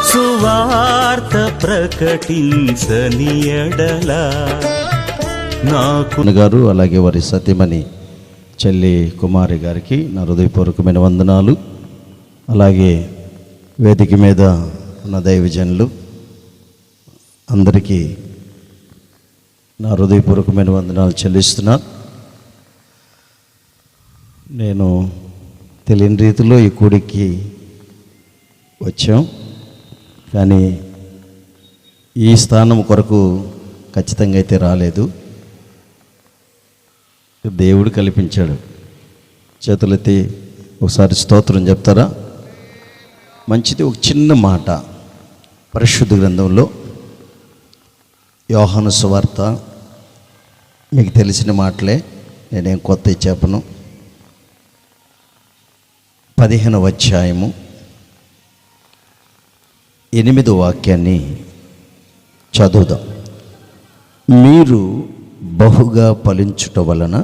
సువార్త ప్రకటించని ఎడల నాకు గారు అలాగే వారి సతీమణి చెల్లి కుమారి గారికి నా హృదయపూర్వకమైన వందనాలు. అలాగే వేదిక మీద ఉన్న దైవజనులు అందరికీ నా హృదయపూర్వకమైన వందనాలు చెల్లిస్తున్నా. నేను తెలియని రీతిలో ఈ కూడికి వచ్చాం, కానీ ఈ స్థానం కొరకు ఖచ్చితంగా అయితే రాలేదు, దేవుడు కల్పించాడు. చేతులెత్తి ఒకసారి స్తోత్రం చెప్తారా? మంచిది. ఒక చిన్న మాట పరిశుద్ధ గ్రంథంలో యోహాను సువార్త, మీకు తెలిసిన మాటలే, నేనేం కొత్త చెప్పను. 15వ అధ్యాయము 8వ వాక్యాన్ని చదువుదాం. మీరు బహుగా ఫలించుట వలన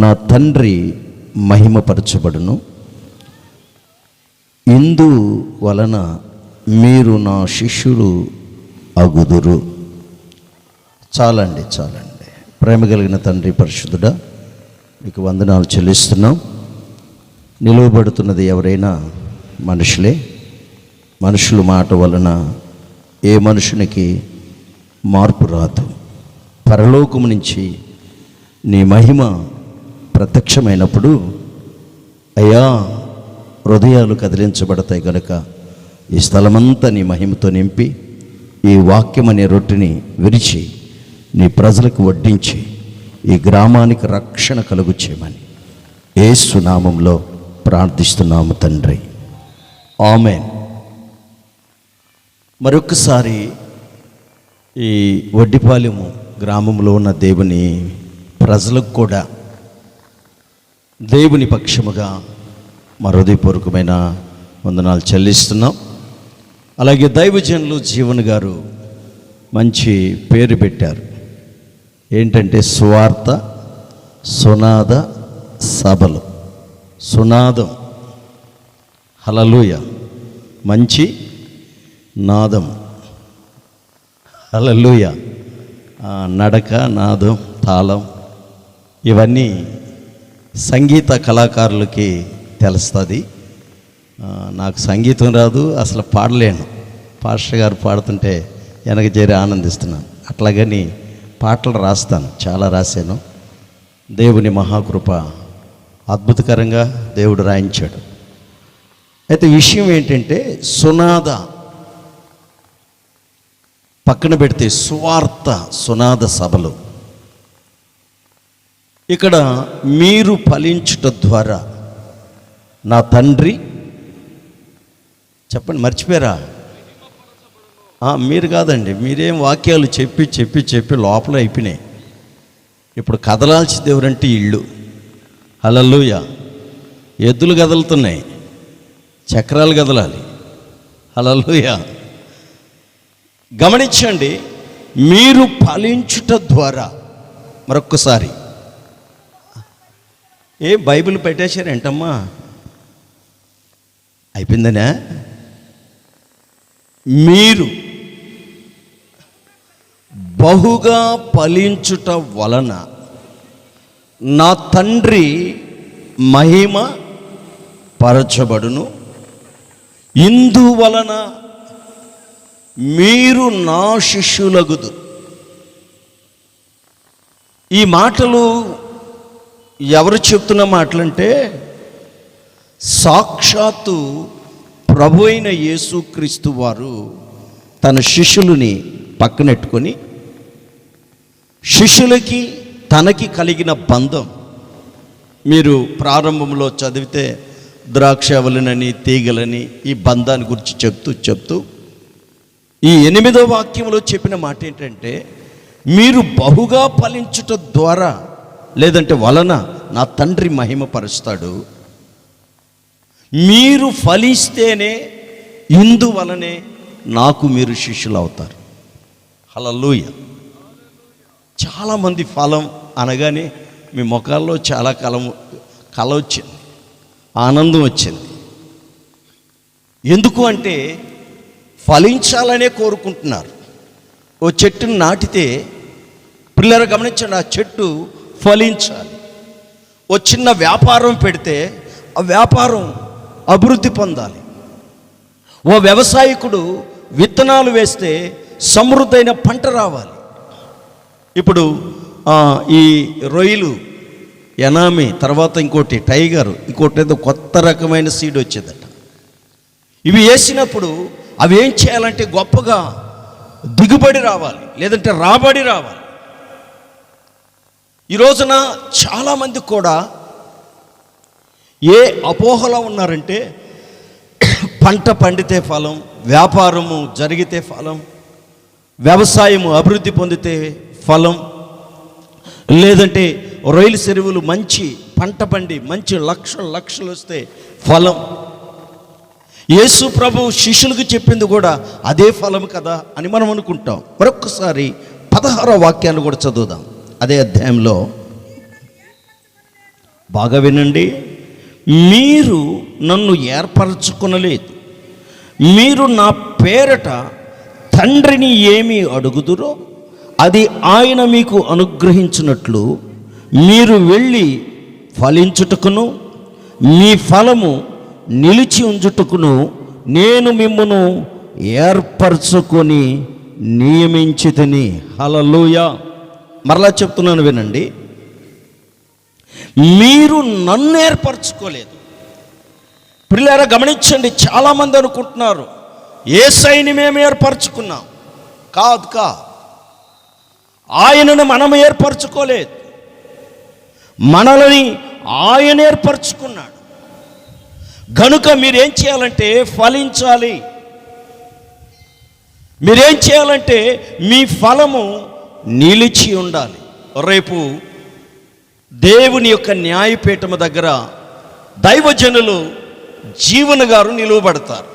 నా తండ్రి మహిమపరచబడును, ఇందు వలన మీరు నా శిష్యులు అగుదురు. చాలండి. ప్రేమ కలిగిన తండ్రి పరిశుద్ధుడా, మీకు వందనాలు చెల్లిస్తున్నాం. నిలువబడుతున్నది ఎవరైనా మనుషులే. మనుషుల మాట వలన ఏ మనుషునికి మార్పు రాదు. పరలోకము నుంచి నీ మహిమ ప్రత్యక్షమైనప్పుడు అయ్యా హృదయాలు కదిలించబడతాయి కనుక ఈ స్థలమంతా నీ మహిమతో నింపి ఈ వాక్యం అనే రొట్టెని విరిచి నీ ప్రజలకు వడ్డించి ఈ గ్రామానికి రక్షణ కలుగు చేయమని యేసు నామములో ప్రార్థిస్తున్నాము తండ్రి, ఆమేన్. మరొకసారి ఈ వడ్డిపాలెము గ్రామంలో ఉన్న దేవుని ప్రజలకు కూడా దేవుని పక్షముగా మా హృదయపూర్వకమైన వందనాలు చెల్లిస్తున్నాం. అలాగే దైవజనులు జీవన్ గారు మంచి పేరు పెట్టారు. ఏంటంటే సువార్త సునాద సభలు. సునాదం, హల్లెలూయా, మంచి నాదం, హల్లెలూయా. నడక, నాదం, తాళం ఇవన్నీ సంగీత కళాకారులకి తెలుస్తుంది. నాకు సంగీతం రాదు, అసలు పాడలేను. పాస్టర్ గారు పాడుతుంటే వెనక చేరి ఆనందిస్తున్నాను. అట్లాగని పాటలు రాస్తాను, చాలా రాశాను. దేవుని మహాకృప అద్భుతకరంగా దేవుడు రాయించాడు. అయితే విషయం ఏంటంటే సునాద పక్కన పెడితే సువార్త సునాద సభలు. ఇక్కడ మీరు ఫలించుట ద్వారా నా తండ్రి, చెప్పండి, మర్చిపోయారా? మీరు కాదండి, మీరేం వాక్యాలు చెప్పి చెప్పి చెప్పి లోపల అయిపోయినాయి. ఇప్పుడు కదలాల్సింది ఎవరంటే ఇళ్ళు. హల్లెలూయా. ఎద్దులు కదులుతున్నాయి, చక్రాలు కదలాలి. హల్లెలూయా. గమనించండి, మీరు ఫలించుట ద్వారా. మరొక్కసారి బైబిల్ పెట్టేశారేంటమ్మా? అయిపోయిందనే? మీరు బహుగా ఫలించుట వలన నా తండ్రి మహిమ పరచబడును, ఇందువలన మీరు నా శిష్యులగుదు. ఈ మాటలు ఎవరు చెప్తున్న మాటలంటే సాక్షాత్తు ప్రభు అయిన యేసుక్రీస్తు వారు తన శిష్యులని పక్కనెట్టుకొని శిష్యులకి తనకి కలిగిన బంధం. మీరు ప్రారంభంలో చదివితే ద్రాక్షవలనని తీగలని ఈ బంధాన్ని గురించి చెప్తూ ఈ 8వ వాక్యంలో చెప్పిన మాట ఏంటంటే మీరు బహుగా ఫలించుట ద్వారా, లేదంటే వలన నా తండ్రి మహిమపరుస్తాడు. మీరు ఫలిస్తేనే, ఇందువలనే నాకు మీరు శిష్యులు అవుతారు. హల్లెలూయా. చాలామంది ఫలం అనగానే మీ ముఖాల్లో చాలా కళ వచ్చింది, ఆనందం వచ్చింది. ఎందుకు అంటే ఫలించాలనే కోరుకుంటున్నారు. ఓ చెట్టును నాటితే పిల్లలు గమనించండి, ఆ చెట్టు ఫలించాలి. ఓ చిన్న వ్యాపారం పెడితే ఆ వ్యాపారం అభివృద్ధి పొందాలి. ఓ వ్యవసాయకుడు విత్తనాలు వేస్తే సమృద్ధైన పంట రావాలి. ఇప్పుడు ఈ రొయ్యలు, ఎనామి, తర్వాత ఇంకోటి టైగర్, ఇంకోటి ఏదో కొత్త రకమైన సీడ్ వచ్చేదట. ఇవి వేసినప్పుడు అవి ఏం చేయాలంటే గొప్పగా దిగుబడి రావాలి, లేదంటే రాబడి రావాలి. ఈ రోజున చాలామంది కూడా ఏ అపోహలో ఉన్నారంటే పంట పండితే ఫలం, వ్యాపారము జరిగితే ఫలం, వ్యవసాయము అభివృద్ధి పొందితే ఫలం, లేదంటే రొయ్యల చెరువులు మంచి పంట పండి మంచి లక్షలు వస్తే ఫలం. యేసు ప్రభు శిష్యులకు చెప్పింది కూడా అదే ఫలం కదా అని మనం అనుకుంటాం. మరొక్కసారి 16వ వాక్యాన్ని కూడా చదువుదాం. అదే అధ్యాయంలో బాగా వినండి. మీరు నన్ను ఏర్పరచుకొనలేదు, మీరు నా పేరట తండ్రిని ఏమి అడుగుదురో అది ఆయన మీకు అనుగ్రహించినట్లు మీరు వెళ్ళి ఫలించుటకును మీ ఫలము నిలిచి ఉంచుటకును నేను మిమ్మును ఏర్పరచుకొని నియమించితిని. హల్లెలూయా. మరలా చెప్తున్నాను వినండి. మీరు నన్ను ఏర్పరచుకోలేదు. పిల్లరా గమనించండి, చాలామంది అనుకుంటున్నారు యేసయ్యని మేము ఏర్పరచుకున్నాం. కాదు, ఆయనను మనం ఏర్పరచుకోలేదు, మనల్ని ఆయన ఏర్పరచుకున్నాడు. గనుక మీరేం చేయాలంటే ఫలించాలి. మీరేం చేయాలంటే మీ ఫలము నిలిచి ఉండాలి. రేపు దేవుని యొక్క న్యాయపీఠము దగ్గర దైవజనులు జీవన్ గారు నిలువబడతారు.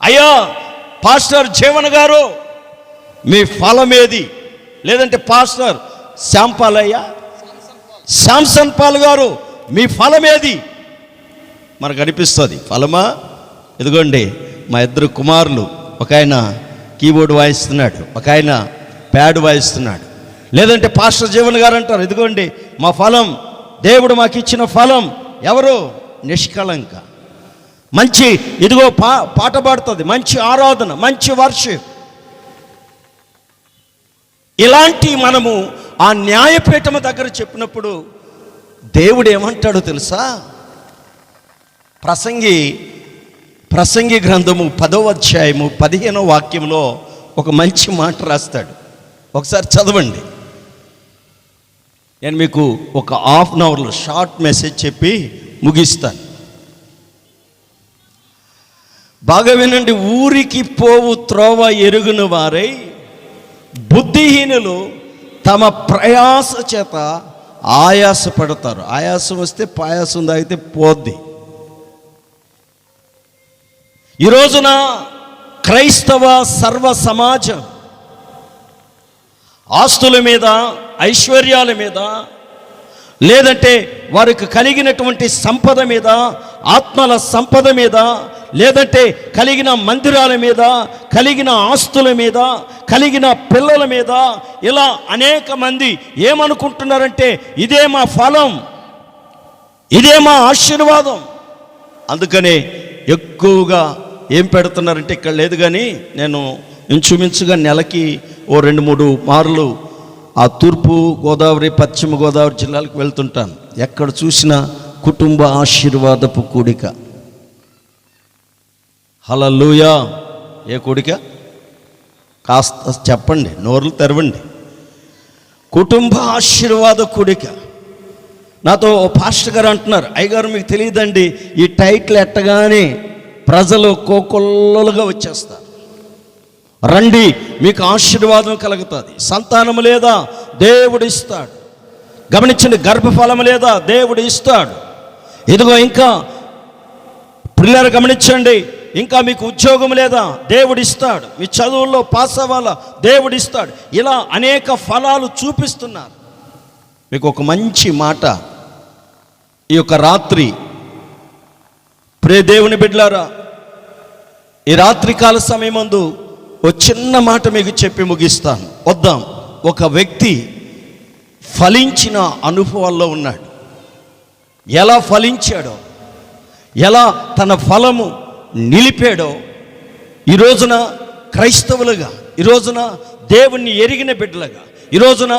అయ్యా పాస్టర్ జీవన్ గారు మీ ఫలమేది? లేదంటే పాస్టర్ శాంసన్ పాల్ గారు మీ ఫలమేది? మనకు అనిపిస్తుంది ఫలమా? ఇదిగోండి మా ఇద్దరు కుమారులు, ఒక ఆయన కీబోర్డ్ వాయిస్తున్నాడు, ఒక ఆయన ప్యాడ్ వాయిస్తున్నాడు. లేదంటే పాస్టర్ జీవన్ గారు అంటారు, ఇదిగోండి మా ఫలం, దేవుడు మాకు ఇచ్చిన ఫలం. ఎవరు? నిష్కళంక, మంచి ఇదిగో పాట పాడుతుంది, మంచి ఆరాధన, మంచి వర్షిప్. ఇలాంటి మనము ఆ న్యాయపీఠము దగ్గర చెప్పినప్పుడు దేవుడు ఏమంటాడో తెలుసా? ప్రసంగి గ్రంథము 10వ అధ్యాయము 15వ వాక్యంలో ఒక మంచి మాట రాస్తాడు. ఒకసారి చదవండి. నేను మీకు ఒక హాఫ్ అన్ అవర్లో షార్ట్ మెసేజ్ చెప్పి ముగిస్తాను. బాగా వినండి. ఊరికి పోవు త్రోవ ఎరుగున వారై బుద్ధిహీనులు తమ ప్రయాస చేత ఆయాస పడతారు. ఆయాసం వస్తే పాయాసం తాగితే పోద్ది. ఈ రోజున క్రైస్తవ సర్వ సమాజం ఆస్తుల మీద, ఐశ్వర్యాల మీద, లేదంటే వారికి కలిగినటువంటి సంపద మీద, ఆత్మల సంపద మీద, లేదంటే కలిగిన మందిరాల మీద, కలిగిన ఆస్తుల మీద, కలిగిన పిల్లల మీద, ఇలా అనేక మంది ఏమనుకుంటున్నారంటే ఇదే మా ఫలం, ఇదే మా ఆశీర్వాదం. అందుకనే ఎక్కువగా ఏం పెడుతున్నారంటే, ఇక్కడ లేదు కానీ నేను ఇంచుమించుగా నెలకి 2-3 మార్లు ఆ తూర్పు గోదావరి, పశ్చిమ గోదావరి జిల్లాలకు వెళ్తుంటాను. ఎక్కడ చూసినా కుటుంబ ఆశీర్వాదపు కూడిక. హల్లెలూయా. ఏ కూడిక? కాస్త చెప్పండి, నోర్లు తెరవండి. కుటుంబ ఆశీర్వాద కూడిక. నాతో పాస్టర్ గారు అంటున్నారు, అయ్యగారు మీకు తెలియదండి, ఈ టైటిల్ ఎట్టగానే ప్రజలు కోకొల్లలుగా వచ్చేస్తారు. రండి, మీకు ఆశీర్వాదం కలుగుతుంది. సంతానం లేదా? దేవుడు ఇస్తాడు. గమనించండి, గర్భఫలం లేదా? దేవుడు ఇస్తాడు. ఇదిగో ఇంకా పిల్లలు గమనించండి, ఇంకా మీకు ఉద్యోగం లేదా? దేవుడు ఇస్తాడు. మీ చదువుల్లో పాస్ అవ్వాలా? దేవుడు ఇస్తాడు. ఇలా అనేక ఫలాలు చూపిస్తున్నారు. మీకు ఒక మంచి మాట ఈ యొక్క రాత్రి, ప్రియ దేవుని బిడ్డలారా, ఈ రాత్రికాల సమయమందు ఓ చిన్న మాట మీకు చెప్పి ముగిస్తాను. వద్దాం. ఒక వ్యక్తి ఫలించిన అనుభవాల్లో ఉన్నాడు. ఎలా ఫలించాడో, ఎలా తన ఫలము నిలిపాడో, ఈ రోజున క్రైస్తవులుగా, ఈ రోజున దేవుణ్ణి ఎరిగిన బిడ్డలుగా, ఈ రోజున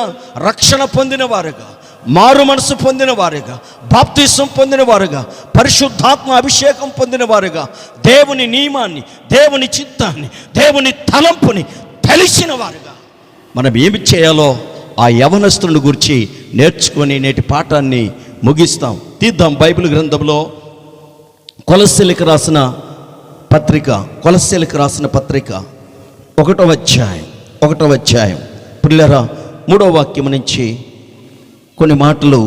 రక్షణ పొందిన వారుగా, మారు మనసు పొందిన వారుగా, బాప్తిసం పొందిన వారుగా, పరిశుద్ధాత్మ అభిషేకం పొందిన వారుగా, దేవుని నియమాన్ని, దేవుని చిత్తాన్ని, దేవుని తలంపుని తెలిసిన వారుగా మనం ఏమి చేయాలో ఆ యవనస్తుని గురించి నేర్చుకొని నేటి పాఠాన్ని ముగిస్తాం. తీద్దాం. బైబిల్ గ్రంథంలో కొలస్సీలకు రాసిన పత్రిక 1వ అధ్యాయం పిల్లరా 3వ వాక్యం నుంచి కొన్ని మాటలు,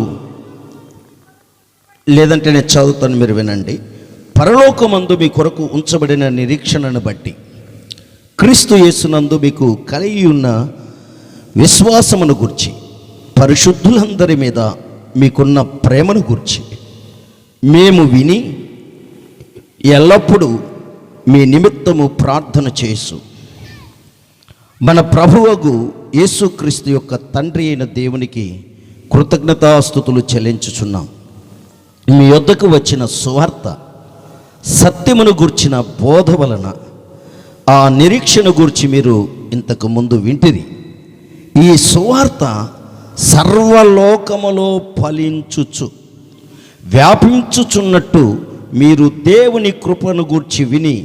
లేదంటే నేను చదువుతాను, మీరు వినండి. పరలోకమందు మీ కొరకు ఉంచబడిన నిరీక్షణను బట్టి క్రీస్తు యేసునందు మీకు కలిగి ఉన్న విశ్వాసమును గురించి, పరిశుద్ధులందరి మీద మీకున్న ప్రేమను గురించి మేము విని ఎల్లప్పుడూ మీ నిమిత్తము ప్రార్థన చేసు మన ప్రభువగు యేసుక్రీస్తు యొక్క తండ్రి అయిన దేవునికి కృతజ్ఞతాస్తుతులు చెల్లించుచున్నాం. మీ యొద్దకు వచ్చిన సువార్త సత్యమును గూర్చిన బోధ వలన ఆ నిరీక్షణ గూర్చి మీరు ఇంతకు ముందు వింటిరి. ఈ సువార్త సర్వలోకములో ఫలించుచు వ్యాపించుచున్నట్టు మీరు దేవుని కృపను గూర్చి విని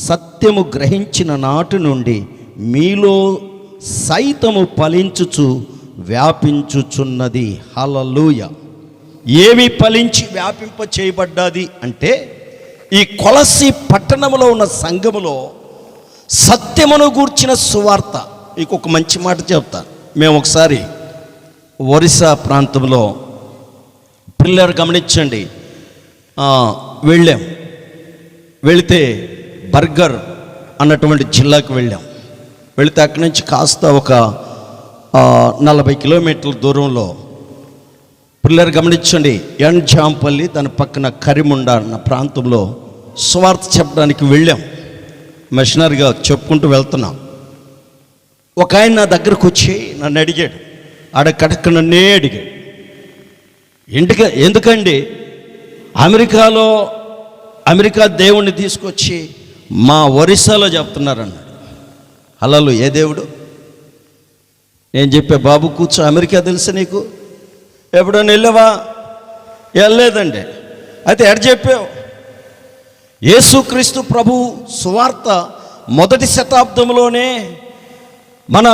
సత్యము గ్రహించిన నాటి నుండి మీలో సైతము ఫలించుచు వ్యాపించుచున్నది. హల్లెలూయా. ఏమి ఫలించి వ్యాపింప చేయబడ్డది అంటే, ఈ కొలసి పట్టణంలో ఉన్న సంఘములో సత్యమును గూర్చిన సువార్త. మీకు ఒక మంచి మాట చెప్తాను. మేము ఒకసారి ఒరిస్సా ప్రాంతంలో, పిల్లలు గమనించండి, వెళితే బర్గర్ అన్నటువంటి జిల్లాకు వెళితే అక్కడి నుంచి కాస్త ఒక 40 కిలోమీటర్ల దూరంలో, పిల్లలు గమనించండి, ఎంజాంపల్లి, దాని పక్కన కరిముండ అన్న ప్రాంతంలో సువార్త చెప్పడానికి వెళ్ళాం. మిషనరీగా చెప్పుకుంటూ వెళ్తున్నాం. ఒక ఆయన నా దగ్గరకు వచ్చి నన్ను అడిగాడు. ఆడకడక్క నన్నే అడిగాడు, ఎందుకండి అమెరికా దేవుణ్ణి తీసుకొచ్చి మా ఒరిస్సాలో చెప్తున్నారన్నాడు. హల్లెలూయా. ఏ దేవుడు? నేను చెప్పే, బాబు కూర్చో, అమెరికా తెలుసు నీకు? ఎప్పుడైనా వెళ్ళావా? వెళ్ళలేదండి. అయితే ఎడ చెప్పావు? యేసుక్రీస్తు ప్రభు సువార్త 1వ శతాబ్దంలోనే మన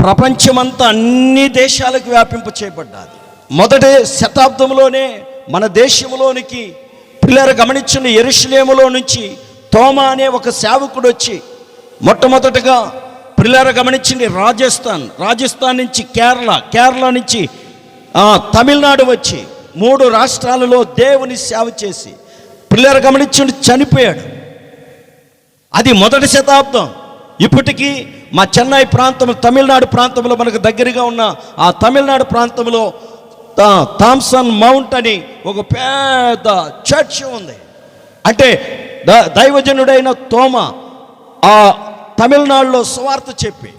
ప్రపంచమంతా అన్ని దేశాలకు వ్యాపింప చేయబడ్డాది. 1వ శతాబ్దంలోనే మన దేశంలోనికి, పిల్లలు గమనించిన, యెరూషలేములో నుంచి తోమా అనే ఒక సేవకుడు వచ్చి మొట్టమొదటగా, పిల్లలు గమనించింది, రాజస్థాన్ నుంచి కేరళ నుంచి తమిళనాడు వచ్చి 3 రాష్ట్రాలలో దేవుని సేవ చేసి, పిల్లలు గమనించండి, చనిపోయాడు. అది 1వ శతాబ్దం. ఇప్పటికీ మా చెన్నై ప్రాంతం, తమిళనాడు ప్రాంతంలో, మనకు దగ్గరగా ఉన్న ఆ తమిళనాడు ప్రాంతంలో థామ్సన్ మౌంట్ అని ఒక పెద్ద చర్చ్ ఉంది. అంటే దైవజనుడైన తోమా ఆ తమిళనాడులో సువార్త చెప్పి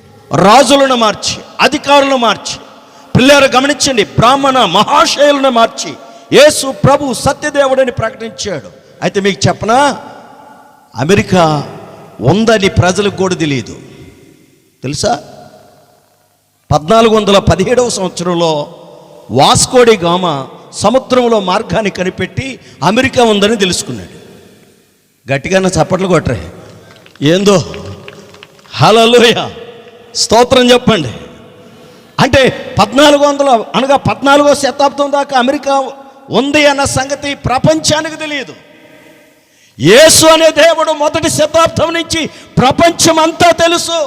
రాజులను మార్చి, అధికారులను మార్చి, పిల్లలు గమనించండి, బ్రాహ్మణ మహాశయులను మార్చి యేసు ప్రభు సత్యదేవుడని ప్రకటించాడు. అయితే మీకు చెప్పనా, అమెరికా ఉందని ప్రజలకు కూడా తెలియదు. తెలుసా? 1417వ సంవత్సరంలో వాస్కోడి గామా సముద్రంలో మార్గాన్ని కనిపెట్టి అమెరికా ఉందని తెలుసుకున్నాడు. గట్టిగానే చప్పట్లు కొట్టరే. ఏందో. హల్లెలూయా. స్తోత్రం చెప్పండి. అంటే 14వ శతాబ్దం దాకా అమెరికా ఉంది అన్న సంగతి ప్రపంచానికి తెలియదు. యేసు అనే దేవుడు 1వ శతాబ్దం నుంచి ప్రపంచం అంతా తెలుసు.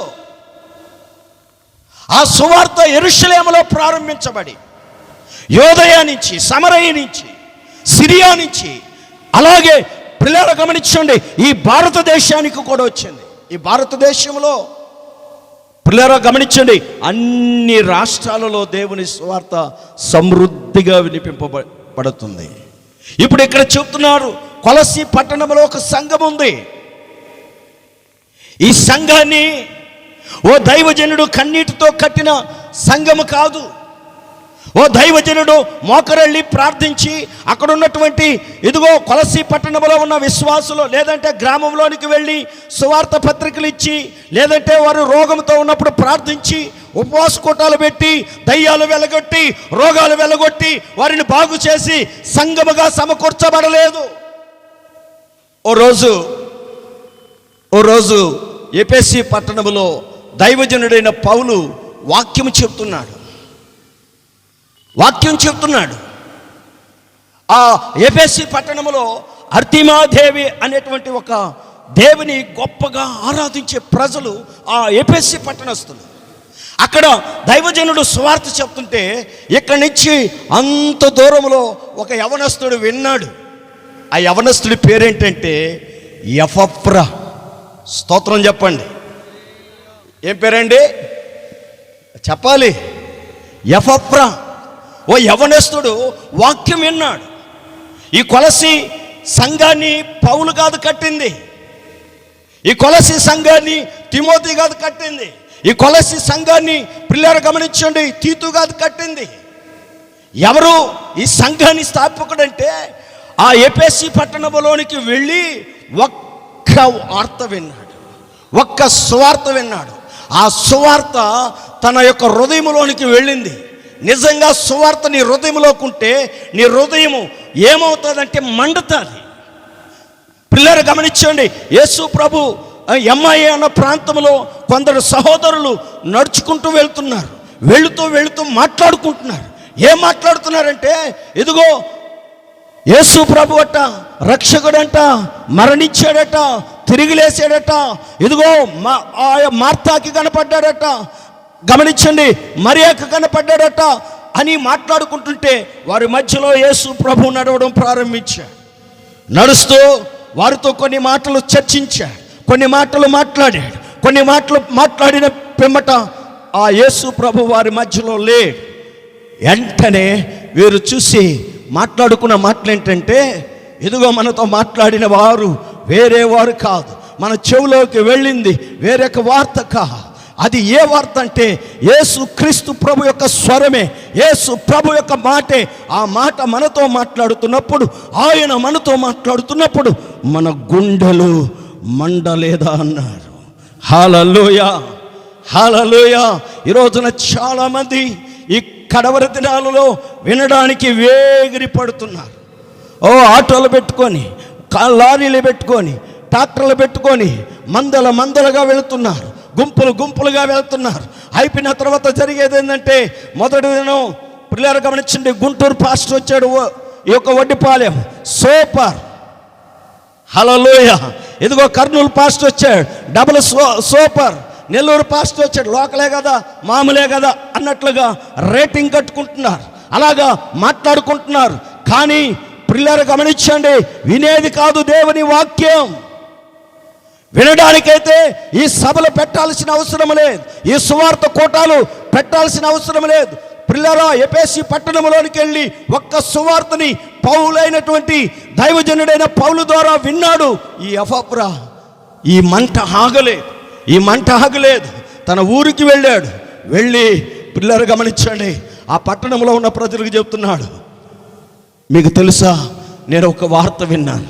ఆ సువార్త యెరూషలేములో ప్రారంభించబడి యోదయ నుంచి, సమరయ నుంచి, సిరియా నుంచి, అలాగే పిల్లలు గమనించండి, ఈ భారతదేశానికి కూడా వచ్చింది. ఈ భారతదేశంలో పిల్లలు గమనించండి, అన్ని రాష్ట్రాలలో దేవుని సువార్త సమృద్ధిగా వినిపింపబడుతుంది. ఇప్పుడు ఇక్కడ చెప్తున్నారు, కొలసి పట్టణంలో ఒక సంఘం ఉంది. ఈ సంఘాన్ని ఓ దైవజనుడు కన్నీటితో కట్టిన సంఘము కాదు. ఓ దైవజనుడు మోకరెళ్ళి ప్రార్థించి అక్కడ ఉన్నటువంటి ఇదిగో కొలసి పట్టణంలో ఉన్న విశ్వాసులు, లేదంటే గ్రామంలోనికి వెళ్ళి సువార్త పత్రికలు ఇచ్చి, లేదంటే వారు రోగంతో ఉన్నప్పుడు ప్రార్థించి ఉపవాస కూటాలు పెట్టి దయ్యాలు వెలగొట్టి రోగాలు వెలగొట్టి వారిని బాగు చేసి సంఘముగా సమకూర్చబడలేదు. ఓ రోజు ఎఫెసీ పట్టణములో దైవజనుడైన పౌలు వాక్యం చెప్తున్నాడు. ఆ ఎఫెసీ పట్టణములో అర్తిమాదేవి అనేటువంటి ఒక దేవుని గొప్పగా ఆరాధించే ప్రజలు ఆ ఎఫెసీ పట్టణస్థులు. అక్కడ దైవజనుడు సువార్త చెప్తుంటే ఇక్కడి నుంచి అంత దూరంలో ఒక యవనస్తుడు విన్నాడు. ఆ యవనస్తుడి పేరేంటంటే ఎపఫ్రా. స్తోత్రం చెప్పండి. ఏం పేరండి చెప్పాలి? ఎపఫ్రా. ఓ యవనస్తుడు వాక్యం విన్నాడు. ఈ కొలసి సంఘాన్ని పౌలు కాదు కట్టింది, ఈ కొలసి సంఘాన్ని తిమోతి కాదు కట్టింది, ఈ కొలసి సంఘాన్ని పిల్లలు గమనించండి తీతు కాదు కట్టింది. ఎవరు ఈ సంఘాన్ని స్థాపకుడంటే ఆ ఎఫెసీ పట్టణంలోనికి వెళ్ళి ఒక్క వార్త విన్నాడు, ఒక్క సువార్త విన్నాడు. ఆ సువార్త తన యొక్క హృదయంలోనికి వెళ్ళింది. నిజంగా సువార్త నీ హృదయంలోకి ఉంటే నీ హృదయము ఏమవుతుందంటే మండుతుంది. పిల్లలు గమనించండి, యేసు ప్రభు ఎంఐఏ అన్న ప్రాంతంలో కొందరు సహోదరులు నడుచుకుంటూ వెళుతూ మాట్లాడుకుంటున్నారు. ఏం మాట్లాడుతున్నారంటే, ఇదిగో యేసు ప్రభు అట రక్షకుడంట, మరణించాడట, తిరిగి లేచాడట, ఇదిగో మార్తాకి కనపడ్డాడట, గమనించండి మరియకు కనపడ్డాడట అని మాట్లాడుకుంటుంటే వారి మధ్యలో యేసు ప్రభు నడవడం ప్రారంభించాడు. నడుస్తూ వారితో కొన్ని మాటలు చర్చించాడు, కొన్ని మాటలు మాట్లాడాడు. కొన్ని మాటలు మాట్లాడిన పిమ్మట ఆ యేసు ప్రభు వారి మధ్యలో లేడు. వెంటనే వీరు చూసి మాట్లాడుకున్న మాటలు ఏంటంటే, ఇదిగో మనతో మాట్లాడిన వారు వేరే వారు కాదు, మన చెవులోకి వెళ్ళింది వేరొక వార్త కాదు. అది ఏ వార్త అంటే యేసు క్రీస్తు ప్రభు యొక్క స్వరమే, యేసు ప్రభు యొక్క మాటే. ఆ మాట మనతో మాట్లాడుతున్నప్పుడు, ఆయన మనతో మాట్లాడుతున్నప్పుడు మన గుండెలు మండలేదా అన్నారు. హల్లెలూయా, హల్లెలూయా. ఈ రోజున చాలామంది ఈ కడవరి దినాలలో వినడానికి వేగిరి పడుతున్నారు. ఆటోలు పెట్టుకొని, లారీలు పెట్టుకొని, ట్రాక్టర్లు పెట్టుకొని మందలుగా వెళుతున్నారు, గుంపులుగా వెళ్తున్నారు. అయిపోయిన తర్వాత జరిగేది ఏంటంటే, మొదటి దినం పిల్లలు గమనించండి, గుంటూరు పాస్టర్ వచ్చాడు, ఈ యొక్క వడ్డిపాలెం సూపర్. హల్లెలూయా. ఇదిగో కర్నూలు పాస్టర్ వచ్చాడు, డబుల్ సూపర్. నెల్లూరు పాస్టర్ వచ్చాడు, లోకలే కదా, మామూలే కదా అన్నట్లుగా రేటింగ్ కట్టుకుంటున్నారు, అలాగా మాట్లాడుకుంటున్నారు. కానీ పిల్లలు గమనించండి, వినేది కాదు దేవుని వాక్యం. వినడానికైతే ఈ సభలు పెట్టాల్సిన అవసరం లేదు, ఈ సువార్త కూటాలు పెట్టాల్సిన అవసరం లేదు. పిల్లరా, ఎఫెసీ పట్టణంలోనికి వెళ్ళి ఒక్క సువార్తని పౌలైనటువంటి దైవజనుడైన పౌలు ద్వారా విన్నాడు ఈ ఎపఫ్రా. ఈ మంట ఆగలేదు. తన ఊరికి వెళ్ళి పిల్లలు గమనించండి, ఆ పట్టణంలో ఉన్న ప్రజలకు చెప్తున్నాడు, మీకు తెలుసా, నేను ఒక వార్త విన్నాను.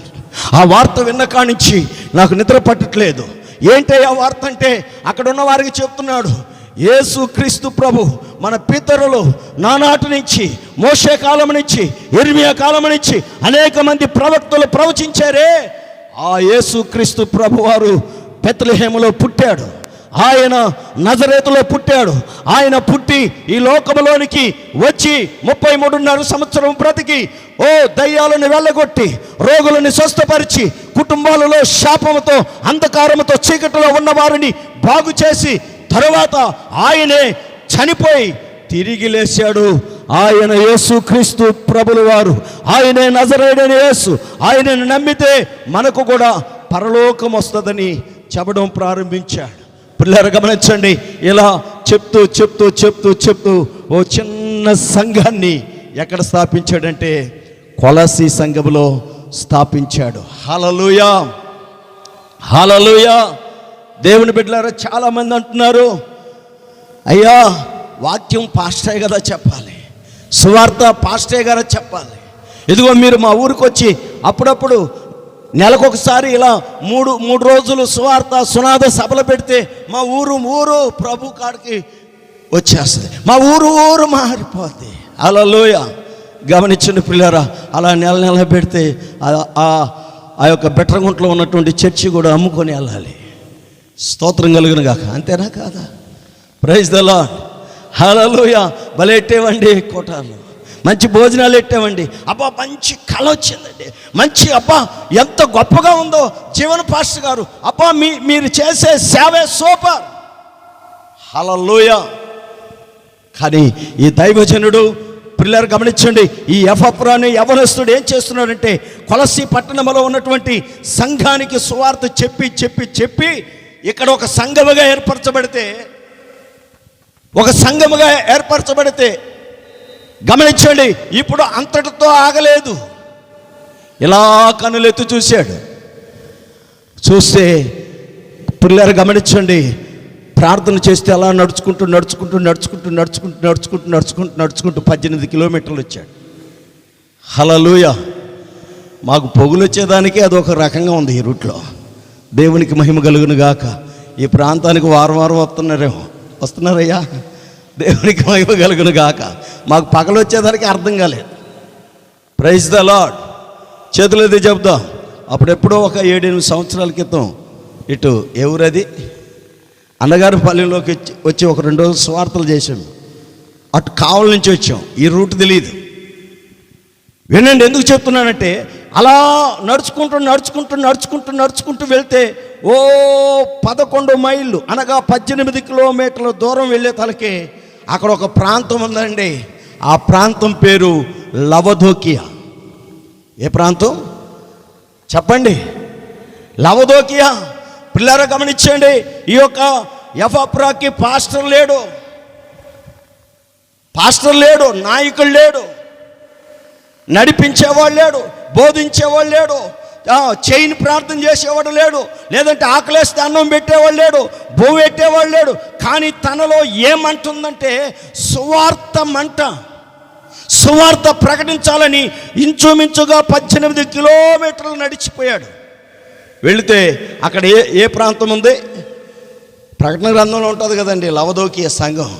ఆ వార్త విన్న కానించి నాకు నిద్ర పట్టట్లేదు. ఏంటి ఆ వార్త అంటే, అక్కడ ఉన్న వారికి చెప్తున్నాడు, యేసు క్రీస్తు ప్రభు మన పితరులు నానాటి నుంచి, మోషే కాలం నుంచి, ఇర్మియా కాలం నుంచి అనేక మంది ప్రవక్తలు ప్రవచించారే, ఆ యేసు క్రీస్తు ప్రభు వారు బెత్లెహేములో పుట్టాడు, ఆయన నజరేతులో పుట్టాడు. ఆయన పుట్టి ఈ లోకములోనికి వచ్చి 33.5 సంవత్సరం బ్రతికి దయ్యాలను వెళ్ళగొట్టి, రోగులను స్వస్థపరిచి, కుటుంబాలలో శాపముతో అంధకారముతో చీకటిలో ఉన్న వారిని బాగు చేసి, తరువాత ఆయనే చనిపోయి తిరిగి లేచాడు. ఆయన యేసు క్రీస్తు ప్రభుల వారు, ఆయనే నజరేయుడైన యేసు. ఆయనను నమ్మితే మనకు కూడా పరలోకం వస్తుందని చెప్పడం ప్రారంభించాడు. పిల్లలు గమనించండి, ఇలా చెప్తూ ఓ చిన్న సంఘాన్ని ఎక్కడ స్థాపించాడంటే కొలసి సంఘములో స్థాపించాడు. హల్లెలూయా, హల్లెలూయా. దేవుని బిడ్డలారా, చాలామంది అంటున్నారు, అయ్యా వాక్యం పాస్టర్ కదా చెప్పాలి, సువార్త పాస్టర్ గారు చెప్పాలి. ఇదిగో మీరు మా ఊరికి వచ్చి అప్పుడప్పుడు నెలకొకసారి ఇలా మూడు రోజులు సువార్త సునాద సభలు పెడితే మా ఊరు ప్రభు కాడికి వచ్చేస్తుంది, మా ఊరు మారిపోద్ది. హల్లెలూయా. గమనించండి పిల్లరా, అలా నెల పెడితే ఆ యొక్క బెట్టరగుంట్లో ఉన్నటువంటి చర్చి కూడా అమ్ముకొని వెళ్ళాలి. స్తోత్రం కలుగును గాక. అంతేనా కాదా? Praise the Lord. హల్లెలూయా. భలే ఎట్టేవండి కోటాలు, మంచి భోజనాలు ఎట్టామండి. అబ్బా మంచి కళ వచ్చిందండి, మంచి అబ్బా ఎంత గొప్పగా ఉందో జీవన పాస్టర్ గారు, అబ్బా మీరు చేసే సేవే సూపర్. హల్లెలూయా. కానీ ఈ దైవజనుడు పిల్లలు గమనించండి, ఈ ఎఫప్రా అనే యవనస్తుడు ఏం చేస్తున్నాడంటే కొలసీ పట్టణంలో ఉన్నటువంటి సంఘానికి సువార్త చెప్పి ఇక్కడ ఒక సంఘముగా ఏర్పరచబడితే గమనించండి, ఇప్పుడు అంతటితో ఆగలేదు. ఇలా కనులెత్తి చూశాడు. చూస్తే పిల్లలు గమనించండి, ప్రార్థన చేస్తే అలా నడుచుకుంటూ 18 కిలోమీటర్లు వచ్చాడు. హల్లెలూయా. మాకు పొగులు వచ్చేదానికి అదొక రకంగా ఉంది ఈ రూట్లో. దేవునికి మహిమ కలుగును గాక. ఈ ప్రాంతానికి వారం వస్తున్నారయ్యా. దేవునికి మహిమ కలుగును గాక. మాకు పగలు వచ్చేదానికి అర్థం కాలేదు. Praise the lord. చేతులది చెప్దాం. అప్పుడెప్పుడో ఒక 7-8 సంవత్సరాల క్రితం ఇటు ఎవరది అన్నగారి పల్లెలోకి వచ్చి ఒక 2 రోజులు స్వార్థలు చేసాము. అటు కావల నుంచి వచ్చాం. ఈ రూట్ తెలియదు. వినండి ఎందుకు చెప్తున్నానంటే, అలా నడుచుకుంటూ వెళ్తే 11 మైళ్ళు అనగా 18 కిలోమీటర్ల దూరం వెళ్ళే తలకే అక్కడ ఒక ప్రాంతం ఉందండి. ఆ ప్రాంతం పేరు లవదోకియా. ఏ ప్రాంతం చెప్పండి? లవదోకియా. పిల్లరా గమనించండి, ఈ యొక్క ఎఫప్రాకి పాస్టర్ లేడు, నాయకుడు లేడు, నడిపించేవాడు లేడు, బోధించేవాడు లేడు, చైన్ ప్రార్థన చేసేవాడు లేడు, లేదంటే ఆకలేస్తే అన్నం పెట్టేవాడు లేడు, భూమి పెట్టేవాడు లేడు. కానీ తనలో ఏమంటుందంటే సువార్త ప్రకటించాలని ఇంచుమించుగా 18 కిలోమీటర్లు నడిచిపోయాడు. వెళితే అక్కడ ఏ ప్రాంతం ఉంది? ప్రకటన గ్రంథంలో ఉంటుంది కదండి, లవదోకియ సంఘం.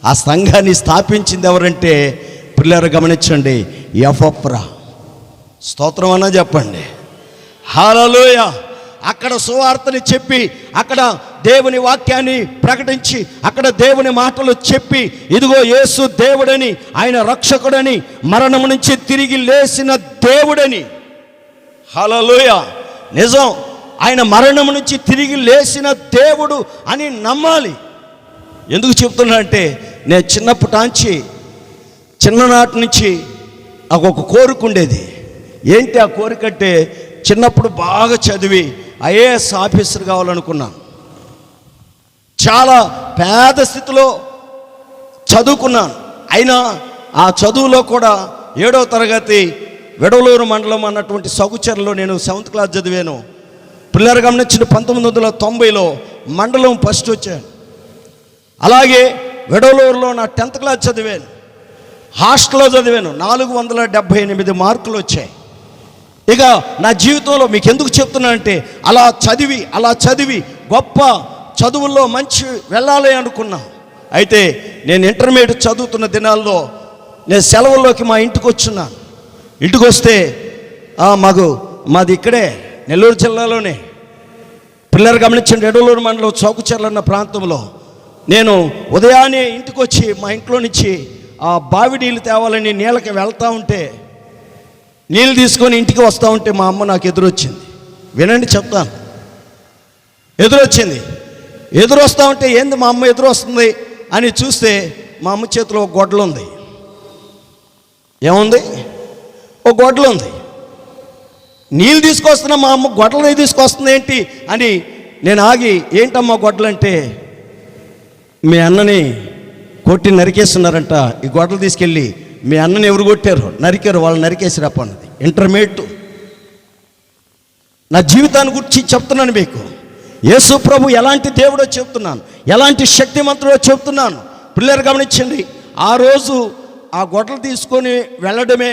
ఆ సంఘాన్ని స్థాపించింది ఎవరంటే పిల్లలు గమనించండి, ఎఫప్రా. స్తోత్రం అన్నా చెప్పండి. హల్లెలూయా. అక్కడ సువార్తని చెప్పి, అక్కడ దేవుని వాక్యాన్ని ప్రకటించి, అక్కడ దేవుని మాటలు చెప్పి, ఇదిగో యేసు దేవుడని, ఆయన రక్షకుడని, మరణం నుంచి తిరిగి లేచిన దేవుడని. హల్లెలూయా. నిజం, ఆయన మరణం నుంచి తిరిగి లేచిన దేవుడు అని నమ్మాలి. ఎందుకు చెప్తున్నానంటే, నేను చిన్ననాటి నుంచి నాకు ఒక కోరిక ఉండేది. ఏంటి ఆ కోరిక అంటే, చిన్నప్పుడు బాగా చదివి ఐఏఎస్ ఆఫీసర్ కావాలనుకున్నాను. చాలా పేద స్థితిలో చదువుకున్నాను. అయినా ఆ చదువులో కూడా 7వ తరగతి వెడవలూరు మండలం అన్నటువంటి సగుచర్లో నేను 7th క్లాస్ చదివాను. పిల్లలు గమనించిన 1990లో మండలం ఫస్ట్ వచ్చాను. అలాగే వెడవలూరులో నా 10th క్లాస్ చదివాను. హాస్టల్లో చదివాను. 478 మార్కులు వచ్చాయి. ఇక నా జీవితంలో మీకు ఎందుకు చెప్తున్నానంటే, అలా చదివి గొప్ప చదువుల్లో మంచి వెళ్ళాలి అనుకున్నా. అయితే నేను ఇంటర్మీడియట్ చదువుతున్న దినాల్లో నేను సెలవుల్లోకి మా ఇంటికి వచ్చున్నాను. ఇంటికి వస్తే మాది ఇక్కడే నెల్లూరు జిల్లాలోనే. పిల్లలు గమనించండి, ఎడలూరు మండలం చౌకచర్ల అన్న ప్రాంతంలో నేను ఉదయాన్నే ఇంటికి వచ్చి మా ఇంట్లో నుంచి ఆ బావి నీళ్ళు తేవాలని నీళ్ళకి వెళ్తూ ఉంటే, నీళ్ళు తీసుకొని ఇంటికి వస్తూ ఉంటే మా అమ్మ నాకు ఎదురొచ్చింది. వినండి చెప్తాను. ఎదురొస్తూ ఉంటే ఏంది మా అమ్మ ఎదురు వస్తుంది అని చూస్తే మా అమ్మ చేతిలో ఒక గొడ్డలు ఉంది. ఏముంది? ఒక గొడ్డలు ఉంది. నీళ్ళు తీసుకొస్తున్నా మా అమ్మ గొడ్డలు తీసుకొస్తుంది ఏంటి అని నేను ఆగి, ఏంటమ్మా గొడ్డలు అంటే, మీ అన్నని కొట్టి నరికేస్తున్నారంట, ఈ గొడ్డలు తీసుకెళ్ళి మీ అన్నని ఎవరు కొట్టారు? నరికారు, వాళ్ళు నరికేసిరప్ప అన్నది. ఇంటర్మీడియట్ నా జీవితాన్ని గురించి చెప్తున్నాను మీకు. యేసు ప్రభు ఎలాంటి దేవుడో చెప్తున్నాను, ఎలాంటి శక్తిమంతుడో చెప్తున్నాను. పిల్లలు గమనించండి, ఆ రోజు ఆ గొడ్డలు తీసుకొని వెళ్ళడమే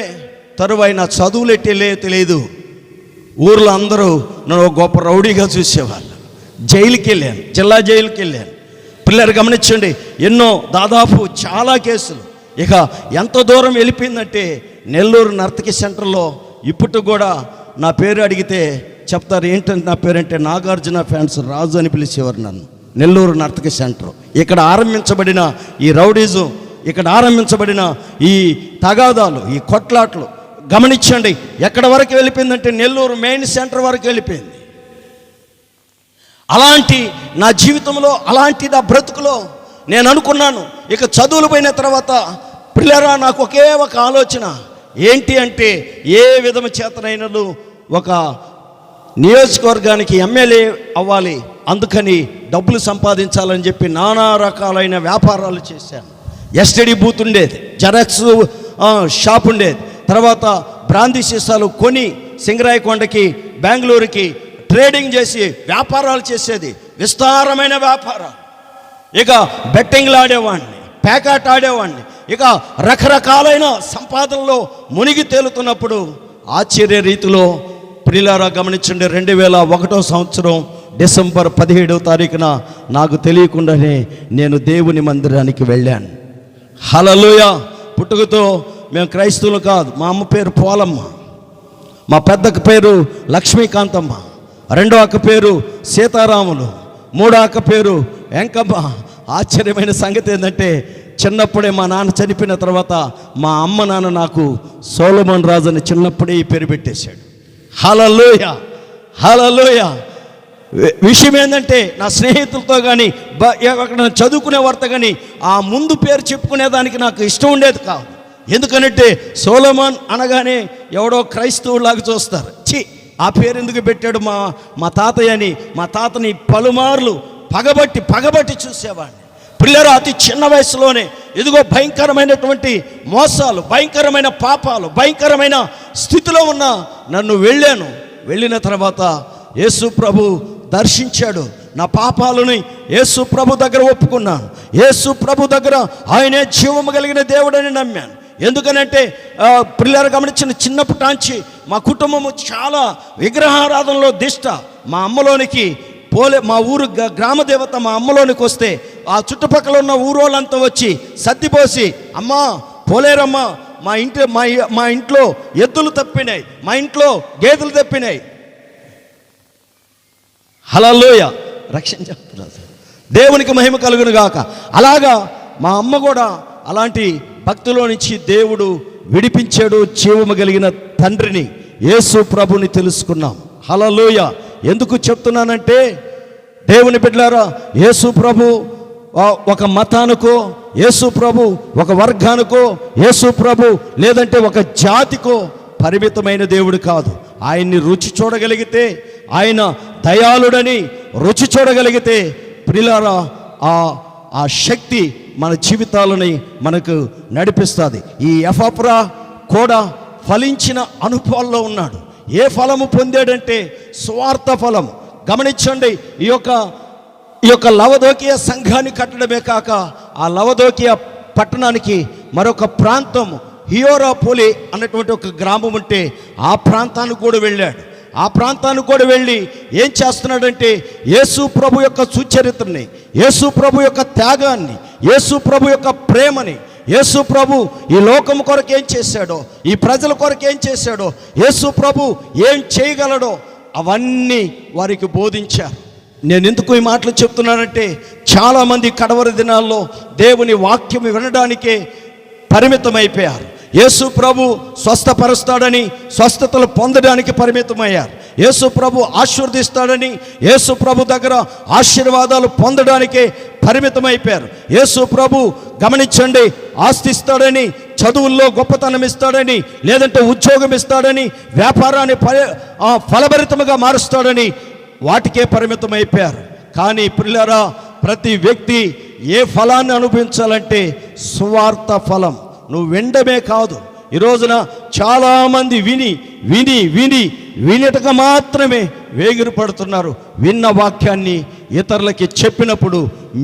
తరువాయి నా చదువులు ఎట్టేలే తెలియదు. ఊర్లో అందరూ నన్ను గొప్ప రౌడీగా చూసేవాళ్ళు. జైలుకి వెళ్ళాను, జిల్లా జైలుకి వెళ్ళాను. పిల్లలు గమనించండి, ఎన్నో దాదాపు చాలా కేసులు. ఇక ఎంత దూరం వెళ్ళిపోయిందంటే నెల్లూరు నర్తకి సెంటర్లో ఇప్పుడు కూడా నా పేరు అడిగితే చెప్తారు. ఏంటంటే నా పేరంటే నాగార్జున ఫ్యాన్స్ రాజు అని పిలిచేవారు నన్ను. నెల్లూరు నర్తకి సెంటర్, ఇక్కడ ఆరంభించబడిన ఈ రౌడీజం, ఇక్కడ ఆరంభించబడిన ఈ తగాదాలు, ఈ కొట్లాట్లు గమనించండి ఎక్కడ వరకు వెళ్ళిపోయిందంటే నెల్లూరు మెయిన్ సెంటర్ వరకు వెళ్ళిపోయింది. అలాంటి నా జీవితంలో, అలాంటి నా బ్రతుకులో నేను అనుకున్నాను, ఇక చదువులు పోయిన తర్వాత పిల్లరా నాకు ఒకే ఒక ఆలోచన ఏంటి అంటే, ఏ విధమ చేతనైనను ఒక నియోజకవర్గానికి ఎమ్మెల్యే అవ్వాలి, అందుకని డబ్బులు సంపాదించాలని చెప్పి నానా రకాలైన వ్యాపారాలు చేశాను. ఎస్టీడీ బూత్ ఉండేది, జెరాక్స్ షాప్ ఉండేది, తర్వాత బ్రాందీ సీసాలు కొని సింగరాయకొండకి బెంగళూరుకి ట్రేడింగ్ చేసి వ్యాపారాలు చేసేది, విస్తారమైన వ్యాపారాలు. ఇక బెట్టింగ్లు ఆడేవాడిని, పేకాట ఆడేవాడిని, ఇక రకరకాలైన సంపాదనలో మునిగి తేలుతున్నప్పుడు ఆశ్చర్య రీతిలో ప్రియులారా గమనించండి, 2001 సంవత్సరం డిసెంబర్ 17వ తారీఖున నాకు తెలియకుండానే నేను దేవుని మందిరానికి వెళ్ళాను. హల్లెలూయా. పుట్టుకతో మేము క్రైస్తవులు కాదు. మా అమ్మ పేరు పోలమ్మ, మా పెద్దక్క పేరు లక్ష్మీకాంతమ్మ, రెండో అక్క పేరు సీతారాములు, మూడో అక్క పేరు వెంకమ్మ. ఆశ్చర్యమైన సంగతి ఏంటంటే చిన్నప్పుడే మా నాన్న చనిపోయిన తర్వాత మా అమ్మ నాన్న నాకు సోలమన్ రాజు అని చిన్నప్పుడే ఈ పేరు పెట్టేశాడు. హల్లెలూయా, హల్లెలూయా. విషయం ఏంటంటే నా స్నేహితులతో కానీ ఎక్కడ చదువుకునే వారితో కానీ ఆ ముందు పేరు చెప్పుకునేదానికి నాకు ఇష్టం ఉండేది కాదు. ఎందుకనంటే సోలమన్ అనగానే ఎవడో క్రైస్తవులాగా చూస్తారు. ఆ పేరు ఎందుకు పెట్టాడు మా తాతయ్య అని మా తాతని పలుమార్లు పగబట్టి చూసేవాడిని. పిల్లలు అతి చిన్న వయసులోనే ఇదిగో భయంకరమైనటువంటి మోసాలు, భయంకరమైన పాపాలు, భయంకరమైన స్థితిలో ఉన్న నన్ను వెళ్ళిన తర్వాత యేసు ప్రభు దర్శించాడు. నా పాపాలని యేసు ప్రభు దగ్గర ఒప్పుకున్నాను. యేసు ప్రభు దగ్గర ఆయనే జీవము కలిగిన దేవుడని నమ్మాను. ఎందుకనంటే పిల్లలు గమనించిన చిన్నప్పటాంచి మా కుటుంబము చాలా విగ్రహారాధనలో దిష్ట. మా అమ్మలోనికి మా ఊరు గ్రామ దేవత మా అమ్మలోనికి వస్తే ఆ చుట్టుపక్కల ఉన్న ఊరోళ్ళంతా వచ్చి సర్దిపోసి, అమ్మా పోలేరమ్మా, మా ఇంట్లో ఎద్దులు తప్పినాయి, మా ఇంట్లో గేదెలు తప్పినాయి. హల్లెలూయా. రక్షించారు, దేవునికి మహిమ కలుగును గాక. అలాగా మా అమ్మ కూడా అలాంటి భక్తిలో నుంచి దేవుడు విడిపించాడు. జీవము కలిగిన తండ్రిని యేసు ప్రభుని తెలుసుకున్నాం. హల్లెలూయా. ఎందుకు చెప్తున్నానంటే దేవుని బిడ్డలారా, యేసు ప్రభు ఒక మతానికో, యేసు ప్రభు ఒక వర్గానికో, యేసు ప్రభు లేదంటే ఒక జాతికో పరిమితమైన దేవుడు కాదు. ఆయన్ని రుచి చూడగలిగితే, ఆయన దయాళుడని రుచి చూడగలిగితే ప్రియులారా ఆ శక్తి మన జీవితాలని మనకు నడిపిస్తుంది. ఈ ఎఫ్రా కూడా ఫలించిన అనుభవాల్లో ఉన్నాడు. ఏ ఫలము పొందాడంటే సువార్త ఫలం. గమనించండి, ఈ యొక్క లవదోకియ సంఘాన్ని కట్టడమే కాక ఆ లవదోకియ పట్టణానికి మరొక ప్రాంతం హియోరాపోలి అన్నటువంటి ఒక గ్రామం ఉంటే ఆ ప్రాంతానికి కూడా వెళ్ళాడు. ఆ ప్రాంతానికి కూడా వెళ్ళి ఏం చేస్తున్నాడంటే యేసు ప్రభు యొక్క సుచరిత్రని, యేసు ప్రభు యొక్క త్యాగాన్ని, యేసు ప్రభు యొక్క ప్రేమని, యేసు ప్రభు ఈ లోకం కొరకు ఏం చేశాడో, ఈ ప్రజల కొరకు ఏం చేశాడో, యేసు ప్రభు ఏం చేయగలడో అవన్నీ వారికి బోధించారు. నేను ఎందుకు ఈ మాటలు చెప్తున్నానంటే చాలామంది కడవరి దినాల్లో దేవుని వాక్యం వినడానికే పరిమితమైపోయారు. యేసు ప్రభు స్వస్థపరుస్తాడని స్వస్థతలు పొందడానికి పరిమితమయ్యారు. యేసు ప్రభు ఆశీర్వదిస్తాడని యేసు ప్రభు దగ్గర ఆశీర్వాదాలు పొందడానికే పరిమితమైపోయారు. యేసు ప్రభు గమనించండి ఆస్తిస్తాడని, చదువుల్లో గొప్పతనం ఇస్తాడని, లేదంటే ఉద్యోగం ఇస్తాడని, వ్యాపారాన్ని ఫలభరితముగా మారుస్తాడని వాటికే పరిమితమైపోయారు. కానీ ప్రియులారా, ప్రతి వ్యక్తి ఏ ఫలాన్ని అనుభవించాలంటే సువార్త ఫలం. నువ్వు వినడమే కాదు, ఈ రోజున చాలామంది వినటగా మాత్రమే వేగిరి పడుతున్నారు. విన్న వాక్యాన్ని ఇతరులకి చెప్పినప్పుడు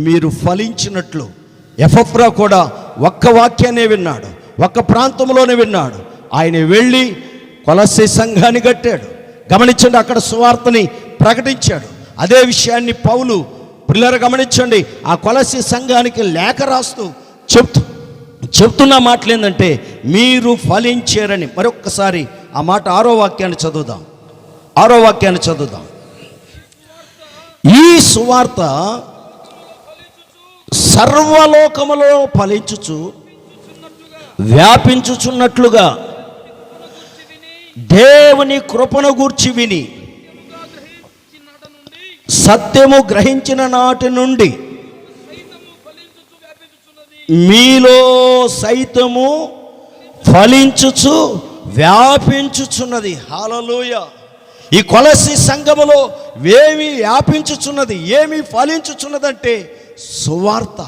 మీరు ఫలించినట్లు. ఎఫ్రా కూడా ఒక్క వాక్యాన్నే విన్నాడు, ఒక్క ప్రాంతంలోనే విన్నాడు. ఆయన వెళ్ళి కొలస్సీ సంఘాన్ని కట్టాడు. గమనించండి, అక్కడ సువార్తని ప్రకటించాడు. అదే విషయాన్ని పౌలు, పిల్లలు గమనించండి, ఆ కొలస్సీ సంఘానికి లేఖ రాస్తూ చెప్తున్న మాటలు ఏంటంటే మీరు ఫలించారని. మరొక్కసారి ఆ మాట 6వ వాక్యాన్ని చదువుదాం. ఈ సువార్త సర్వలోకములో ఫలించుచు వ్యాపించుచున్నట్లుగా దేవుని కృపను గూర్చి విని సత్యము గ్రహించిన నాటి నుండి మీలో సైతము ఫలించుచు వ్యాపించుచున్నది. హల్లెలూయా. ఈ కొలస్సీ సంఘములో ఏమి వ్యాపించుచున్నది, ఏమి ఫలించుచున్నదంటే సువార్త.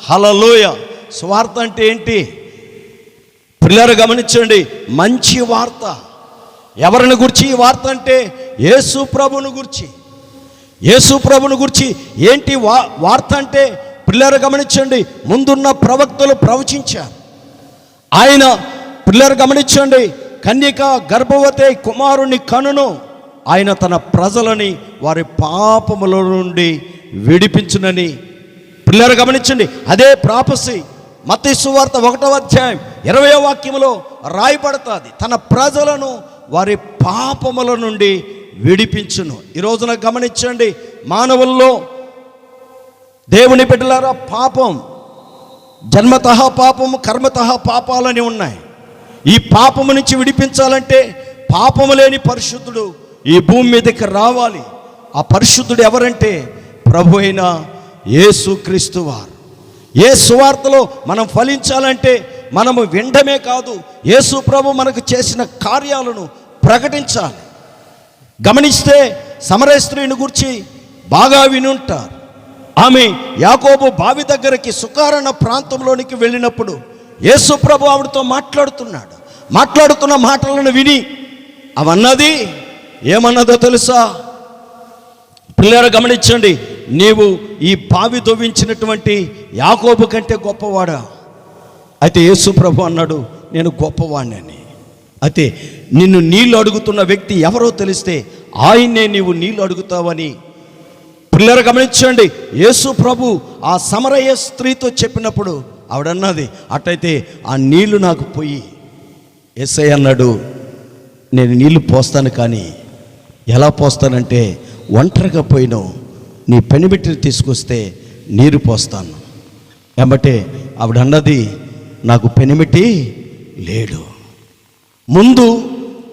హల్లెలూయా. సువార్త అంటే ఏంటి? పిల్లలు గమనించండి, మంచి వార్త. ఎవరిని గురించి ఈ వార్త అంటే యేసు ప్రభువును గురించి. ఏంటి వార్త అంటే? పిల్లలు గమనించండి, ముందున్న ప్రవక్తలు ప్రవచించారు. ఆయన, పిల్లలు గమనించండి, కన్యక గర్భవతి కుమారుని కనును, ఆయన తన ప్రజలని వారి పాపముల నుండి విడిపించునని. పిల్లలు గమనించండి, అదే ప్రాపసి మత్తయి సువార్త 1వ అధ్యాయం 20వ వాక్యములో రాయబడుతుంది. తన ప్రజలను వారి పాపముల నుండి విడిపించును. ఈ రోజున గమనించండి, మానవుల్లో, దేవుని బిడ్డలారా, పాపం, జన్మతః పాపము, కర్మతః పాపాలని ఉన్నాయి. ఈ పాపము నుంచి విడిపించాలంటే పాపము లేని పరిశుద్ధుడు ఈ భూమి మీదకి రావాలి. ఆ పరిశుద్ధుడు ఎవరంటే ప్రభు అయిన యేసుక్రీస్తు వారు. ఏ సువార్తలో మనం ఫలించాలంటే మనము వినడమే కాదు, యేసు ప్రభు మనకు చేసిన కార్యాలను ప్రకటించాలి. గమనిస్తే సమరయ స్త్రీని గురించి బాగా వినుంటారు. ఆమె యాకోబు బావి దగ్గరికి సుకారణ ప్రాంతంలోనికి వెళ్ళినప్పుడు యేసు ప్రభు ఆవిడతో మాట్లాడుతున్న మాటలను విని అవన్నది ఏమన్నదో తెలుసా? పిల్లలు గమనించండి, నీవు ఈ బావి దొవ్వించినటువంటి యాకోబు కంటే గొప్పవాడా? అయితే యేసు ప్రభు అన్నాడు, నేను గొప్పవాడిని. అయితే నిన్ను నీళ్ళు అడుగుతున్న వ్యక్తి ఎవరో తెలిస్తే ఆయన్నే నీవు నీళ్ళు అడుగుతావని. పిల్లలు గమనించండి, యేసు ప్రభు ఆ సమరయ స్త్రీతో చెప్పినప్పుడు ఆవిడన్నది, అట్టయితే ఆ నీళ్లు నాకు పోయి. యేసయ్య అన్నాడు, నేను నీళ్లు పోస్తాను, కానీ ఎలా పోస్తానంటే ఒంటరిగా పోయినావు, నీ పెనిమిటిని తీసుకొస్తే నీరు పోస్తాను. కాబట్టి ఆవిడన్నది, నాకు పెనిమిటి లేడు. ముందు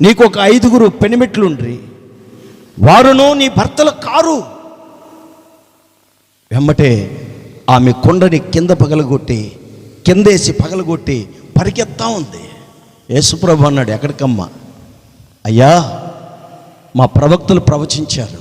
నీకు ఒక 5గురు పెనిమిట్లుండ్రి, వారును నీ భర్తలు కారు. వెంబటే ఆమె కొండని కిందేసి పగలగొట్టి పరిగెత్తా ఉంది. యేసుప్రభు అన్నాడు, ఎక్కడికమ్మా? అయ్యా, మా ప్రవక్తలు ప్రవచించారు,